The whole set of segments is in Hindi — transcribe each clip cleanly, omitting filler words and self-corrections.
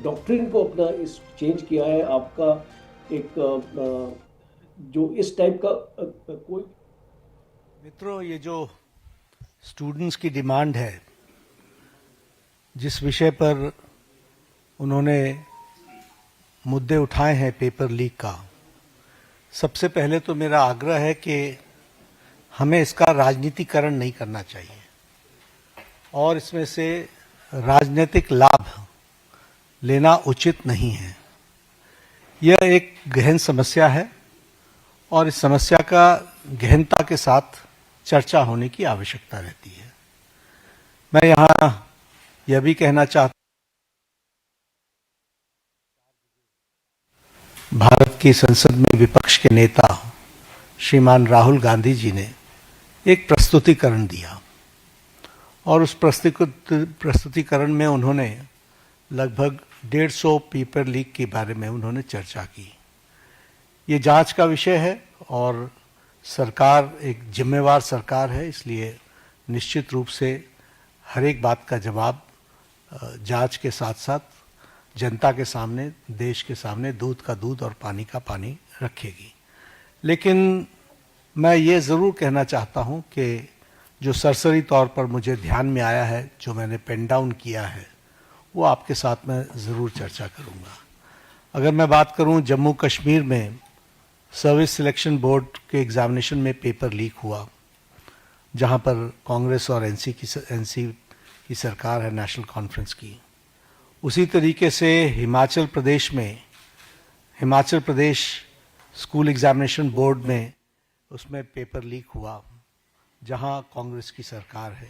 डॉक्ट्रिन को अपना इस चेंज किया है आपका एक जो इस टाइप का कोई मित्रों, ये जो स्टूडेंट्स की डिमांड है, जिस विषय पर उन्होंने मुद्दे उठाए हैं पेपर लीक का, सबसे पहले तो मेरा आग्रह है कि हमें इसका राजनीतिकरण नहीं करना चाहिए और इसमें से राजनीतिक लाभ लेना उचित नहीं है। यह एक गहन समस्या है और इस समस्या का गहनता के साथ चर्चा होने की आवश्यकता रहती है। मैं यहाँ यह भी कहना चाहता हूं, भारत की संसद में विपक्ष के नेता श्रीमान राहुल गांधी जी ने एक प्रस्तुतिकरण दिया और उस प्रस्तुतिकरण में उन्होंने लगभग 150 पेपर लीक के बारे में उन्होंने चर्चा की। ये जांच का विषय है और सरकार एक जिम्मेवार सरकार है, इसलिए निश्चित रूप से हर एक बात का जवाब जांच के साथ साथ जनता के सामने, देश के सामने दूध का दूध और पानी का पानी रखेगी। लेकिन मैं ये ज़रूर कहना चाहता हूँ कि जो सरसरी तौर पर मुझे ध्यान में आया है, जो मैंने पेन डाउन किया है, वो आपके साथ मैं ज़रूर चर्चा करूँगा। अगर मैं बात करूँ जम्मू कश्मीर में सर्विस सिलेक्शन बोर्ड के एग्जामिनेशन में पेपर लीक हुआ, जहाँ पर कांग्रेस और एनसी की सरकार है, नेशनल कॉन्फ्रेंस की। उसी तरीके से Himachal Pradesh school examination board में उसमें पेपर लीक हुआ, जहाँ कांग्रेस की सरकार है।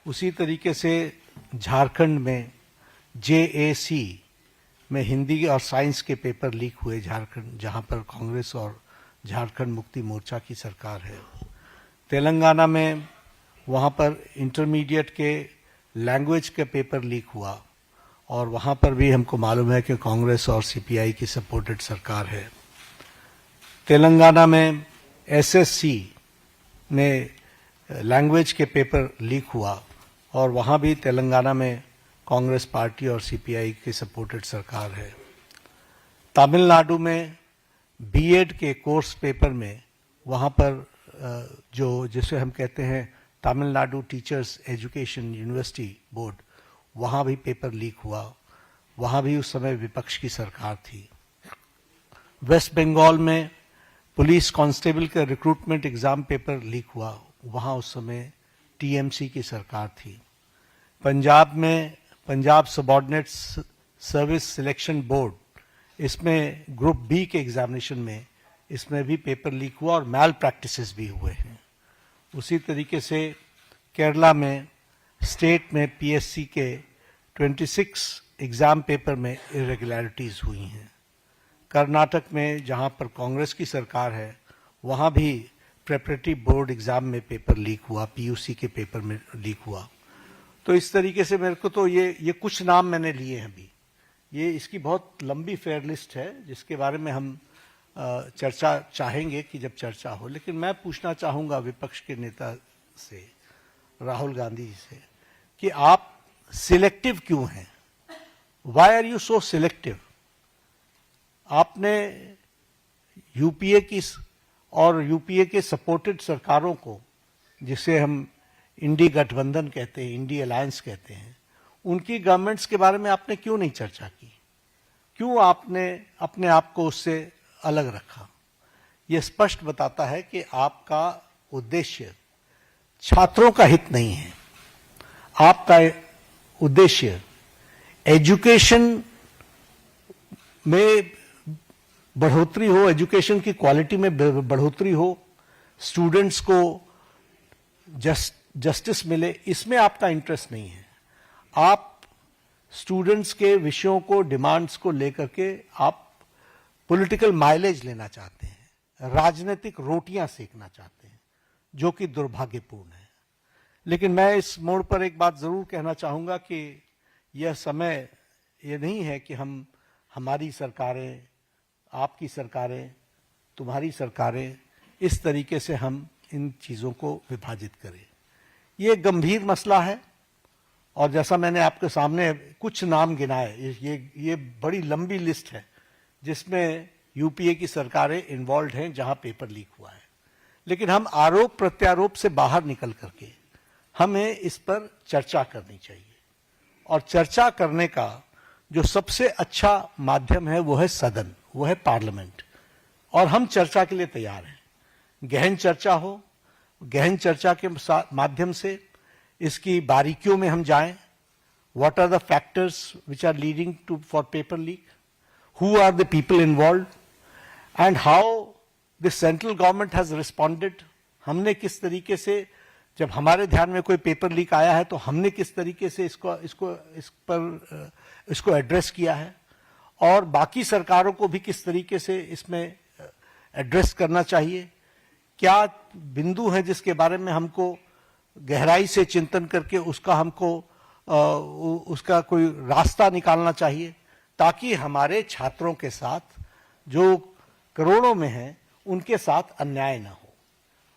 उसी तरीके से झारखंड में JAC में हिंदी और साइंस के पेपर लीक हुए झारखंड, जहाँ पर कांग्रेस और झारखंड मुक्ति मोर्चा की सरकार है। तेलंगाना में वहाँ पर इंटरमीडिएट के लैंग्वेज के पेपर लीक हुआ और वहाँ पर भी हमको मालूम है कि कांग्रेस और CPI की सपोर्टेड सरकार है। तेलंगाना में SSC में लैंग्वेज के पेपर लीक हुआ और वहाँ भी तेलंगाना में कांग्रेस पार्टी और CPI की सपोर्टेड सरकार है। तमिलनाडु में BEd के कोर्स पेपर में वहाँ पर जो जिसे हम कहते हैं Tamil Nadu teachers education university board, वहाँ भी पेपर लीक हुआ। वहाँ भी उस समय विपक्ष की सरकार थी। वेस्ट बंगाल में पुलिस कांस्टेबल का रिक्रूटमेंट एग्जाम पेपर लीक हुआ, वहाँ उस समय TMC की सरकार थी। पंजाब में Punjab subordinate service selection board, इसमें ग्रुप B के एग्जामिनेशन में इसमें भी पेपर लीक हुआ और मैल प्रैक्टिसेस भी हुए हैं। उसी तरीके से केरला में स्टेट में PSC के 26 एग्जाम पेपर में इरेगुलरिटीज हुई हैं। कर्नाटक में जहां पर कांग्रेस की सरकार है, वहां भी प्रेपरेटरी बोर्ड एग्जाम में पेपर लीक हुआ, PUC के पेपर में लीक हुआ। तो इस तरीके से मेरे को तो ये कुछ नाम मैंने लिए हैं अभी। ये इसकी बहुत लंबी फेयर लिस्ट है जिसके बारे में हम चर्चा चाहेंगे कि जब चर्चा हो। लेकिन मैं पूछना चाहूँगा विपक्ष के नेता से, राहुल गांधी जी से, कि आप सिलेक्टिव क्यों हैं? Why are you so selective? आपने यूपीए की और यूपीए के सपोर्टेड सरकारों को, जिसे हम इंडी गठबंधन कहते हैं, इंडी अलायंस कहते हैं, उनकी गवर्नमेंट्स के बारे में आपने क्यों नहीं चर्चा की? क्यों आपने अपने आप को उससे अलग रखा? यह स्पष्ट बताता है कि आपका उद्देश्य छात्रों का हित नहीं है। आपका उद्देश्य एजुकेशन में बढ़ोतरी हो, एजुकेशन की क्वालिटी में बढ़ोतरी हो, स्टूडेंट्स को जस्टिस मिले, इसमें आपका इंटरेस्ट नहीं है। आप स्टूडेंट्स के विषयों को, डिमांड्स को लेकर के आप पॉलिटिकल माइलेज लेना चाहते हैं, राजनीतिक रोटियां सेकना चाहते हैं, जो कि दुर्भाग्यपूर्ण है। लेकिन मैं इस मोड़ पर एक बात जरूर कहना चाहूंगा कि यह समय ये नहीं है कि हम, हमारी सरकारें, आपकी सरकारें, तुम्हारी सरकारें, इस तरीके से हम इन चीज़ों को विभाजित करें। ये गंभीर मसला है और जैसा मैंने आपके सामने कुछ नाम गिनाए, ये बड़ी लंबी लिस्ट है जिसमें यूपीए की सरकारें इन्वॉल्व हैं जहां पेपर लीक हुआ है। लेकिन हम आरोप प्रत्यारोप से बाहर निकल करके हमें इस पर चर्चा करनी चाहिए, और चर्चा करने का जो सबसे अच्छा माध्यम है वो है सदन, वो है पार्लियामेंट, और हम चर्चा के लिए तैयार हैं। गहन चर्चा हो, गहन चर्चा के माध्यम से इसकी बारीकियों में हम जाएं। What are the factors which are leading to for paper leak, who are the people involve, and how the central government has responded. हमने किस तरीके से, जब हमारे ध्यान में कोई पेपर लीक आया है तो हमने किस तरीके से इसको एड्रेस किया है, और बाकी सरकारों को भी किस तरीके से इसमें एड्रेस करना चाहिए। क्या बिंदु हैं जिसके बारे में हमको गहराई से चिंतन करके उसका कोई रास्ता निकालना चाहिए, ताकि हमारे छात्रों के साथ जो करोड़ों में हैं उनके साथ अन्याय ना हो।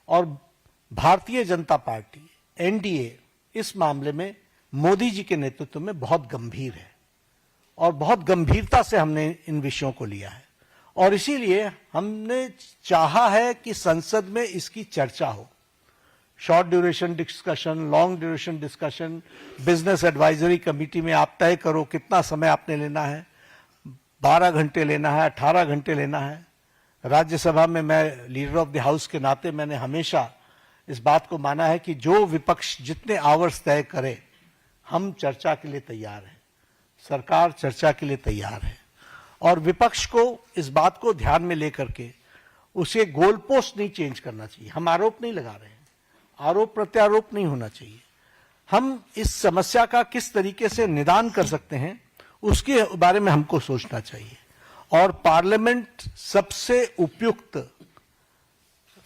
और भारतीय जनता पार्टी एनडीए इस मामले में मोदी जी के नेतृत्व में बहुत गंभीर है, और बहुत गंभीरता से हमने इन विषयों को लिया है, और इसीलिए हमने चाहा है कि संसद में इसकी चर्चा हो। Short duration discussion, long duration discussion, business advisory committee में आप तय करो कितना समय आपने लेना है, 12 घंटे लेना है, 18 घंटे लेना है। राज्यसभा में मैं लीडर ऑफ द हाउस के नाते मैंने हमेशा इस बात को माना है कि जो विपक्ष जितने आवर्स तय करे, हम चर्चा के लिए तैयार हैं, सरकार चर्चा के लिए तैयार है, और विपक्ष को इस बात को ध्यान में लेकर के उसे गोल पोस्ट नहीं चेंज करना चाहिए। हम आरोप नहीं लगा रहे हैं, आरोप प्रत्यारोप नहीं होना चाहिए। हम इस समस्या का किस तरीके से निदान कर सकते हैं उसके बारे में हमको सोचना चाहिए, और पार्लियामेंट सबसे उपयुक्त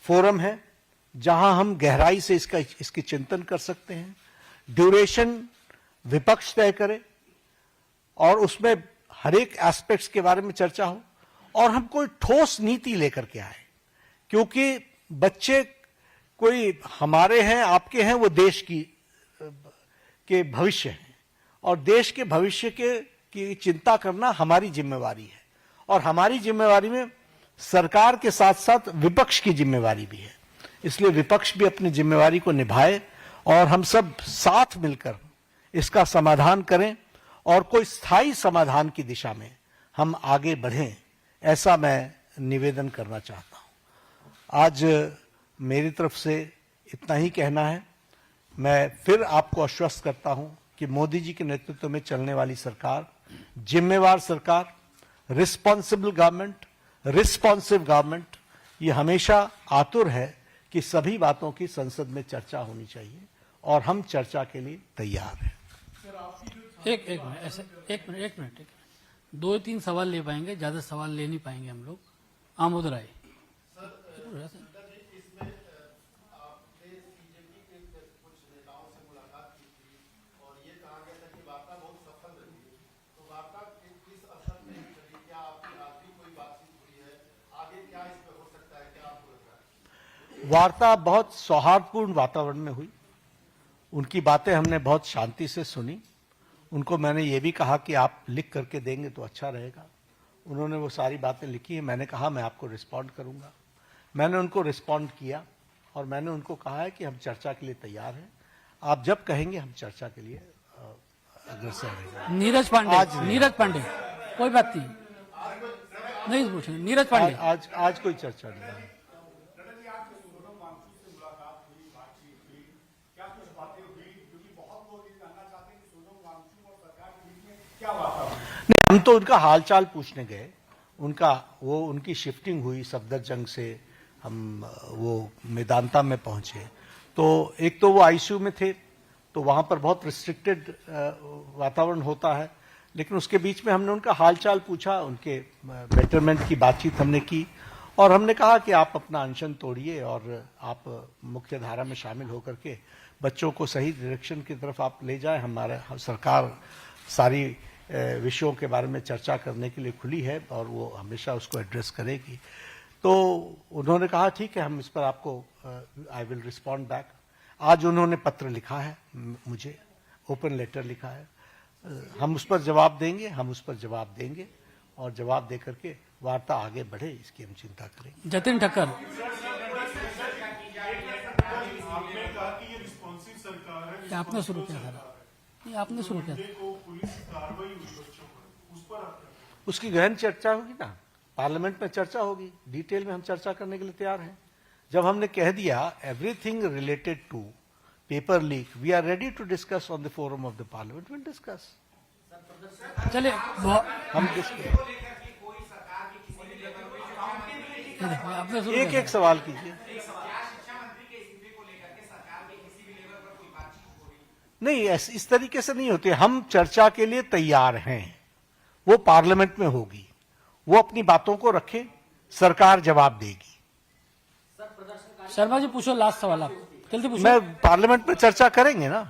फोरम है जहां हम गहराई से इसकी चिंतन कर सकते हैं। ड्यूरेशन विपक्ष तय करे और उसमें हर एक एस्पेक्ट्स के बारे में चर्चा हो, और हम कोई ठोस नीति लेकर के आए, क्योंकि बच्चे कोई हमारे हैं, आपके हैं, वो देश के भविष्य हैं, और देश के भविष्य की चिंता करना हमारी जिम्मेवारी है, और हमारी जिम्मेवारी में सरकार के साथ साथ विपक्ष की जिम्मेवारी भी है। इसलिए विपक्ष भी अपनी जिम्मेवारी को निभाए और हम सब साथ मिलकर इसका समाधान करें, और कोई स्थायी समाधान की दिशा में हम आगे बढ़ें, ऐसा मैं निवेदन करना चाहता हूं। आज मेरी तरफ से इतना ही कहना है। मैं फिर आपको आश्वस्त करता हूं कि मोदी जी के नेतृत्व में चलने वाली सरकार जिम्मेवार सरकार, रिस्पॉन्सिबल गवर्नमेंट, रिस्पॉन्सिव गवर्नमेंट, ये हमेशा आतुर है कि सभी बातों की संसद में चर्चा होनी चाहिए, और हम चर्चा के लिए तैयार हैं। एक मिनट 2-3 सवाल ले पाएंगे, ज्यादा सवाल ले नहीं पाएंगे हम लोग। आमोद राय। वार्ता बहुत सौहार्दपूर्ण वातावरण में हुई, उनकी बातें हमने बहुत शांति से सुनी। उनको मैंने ये भी कहा कि आप लिख करके देंगे तो अच्छा रहेगा। उन्होंने वो सारी बातें लिखी है। मैंने कहा मैं आपको रिस्पॉन्ड करूंगा। मैंने उनको रिस्पॉन्ड किया, और मैंने उनको कहा है कि हम चर्चा के लिए तैयार हैं। आप जब कहेंगे हम चर्चा के लिए अग्रसर रहेंगे। नीरज पांडे कोई बात नहीं पूछेंगे। नीरज पांडे आज कोई चर्चा नहीं है। हम तो उनका हालचाल पूछने गए, उनकी शिफ्टिंग हुई सफदरजंग से, हम वो मेदांता में पहुंचे, तो एक तो वो आईसीयू में थे, तो वहां पर बहुत रिस्ट्रिक्टेड वातावरण होता है, लेकिन उसके बीच में हमने उनका हालचाल पूछा, उनके बेटरमेंट की बातचीत हमने की, और हमने कहा कि आप अपना अनशन तोड़िए और आप मुख्य धारा में शामिल होकर के बच्चों को सही डायरेक्शन की तरफ आप ले जाएं। हमारा सरकार सारी विषयों के बारे में चर्चा करने के लिए खुली है, और वो हमेशा उसको एड्रेस करेगी। तो उन्होंने कहा ठीक है, हम इस पर आपको आई विल रिस्पॉन्ड बैक। आज उन्होंने पत्र लिखा है मुझे, ओपन लेटर लिखा है। हम उस पर जवाब देंगे और जवाब दे करके वार्ता आगे बढ़े, इसकी हम चिंता करेंगे। जतिन ठक्कर, ये आपने शुरू किया था, ये आपने शुरू किया था। उसकी गहन चर्चा होगी ना, पार्लियामेंट में चर्चा होगी, डिटेल में हम चर्चा करने के लिए तैयार हैं। जब हमने कह दिया everything related to paper leak, we are ready to discuss on the forum of the parliament, will discuss. चलिए हम डिस्कस, आपने शुरू एक किया एक सवाल कीजिए। नहीं, इस तरीके से नहीं होते। हम चर्चा के लिए तैयार हैं, वो पार्लियामेंट में होगी, वो अपनी बातों को रखे, सरकार जवाब देगी। था। शर्मा जी पूछो, लास्ट सवाल आप जल्दी पूछो। मैं पार्लियामेंट में चर्चा करेंगे ना।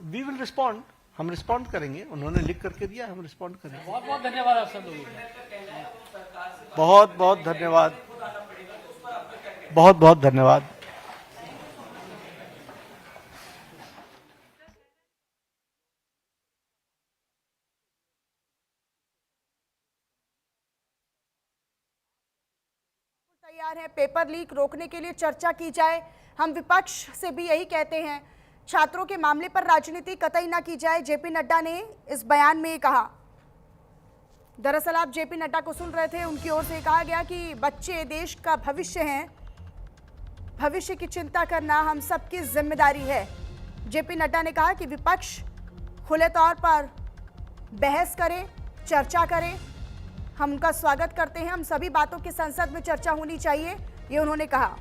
वी विल रिस्पॉन्ड, हम रिस्पॉन्ड करेंगे। उन्होंने लिख करके दिया, हम रिस्पॉन्ड करेंगे। बहुत बहुत धन्यवाद आप सब लोगों का। बहुत बहुत धन्यवाद, बहुत बहुत धन्यवाद। तैयार है पेपर लीक रोकने के लिए चर्चा की जाए। हम विपक्ष से भी यही कहते हैं, छात्रों के मामले पर राजनीति कतई ना की जाए। जेपी नड्डा ने इस बयान में कहा। दरअसल आप जेपी नड्डा को सुन रहे थे, उनकी ओर से कहा गया कि बच्चे देश का भविष्य हैं, भविष्य की चिंता करना हम सबकी जिम्मेदारी है। जेपी नड्डा ने कहा कि विपक्ष खुले तौर पर बहस करे, चर्चा करे, हम उनका स्वागत करते हैं। हम सभी बातों की संसद में चर्चा होनी चाहिए, ये उन्होंने कहा।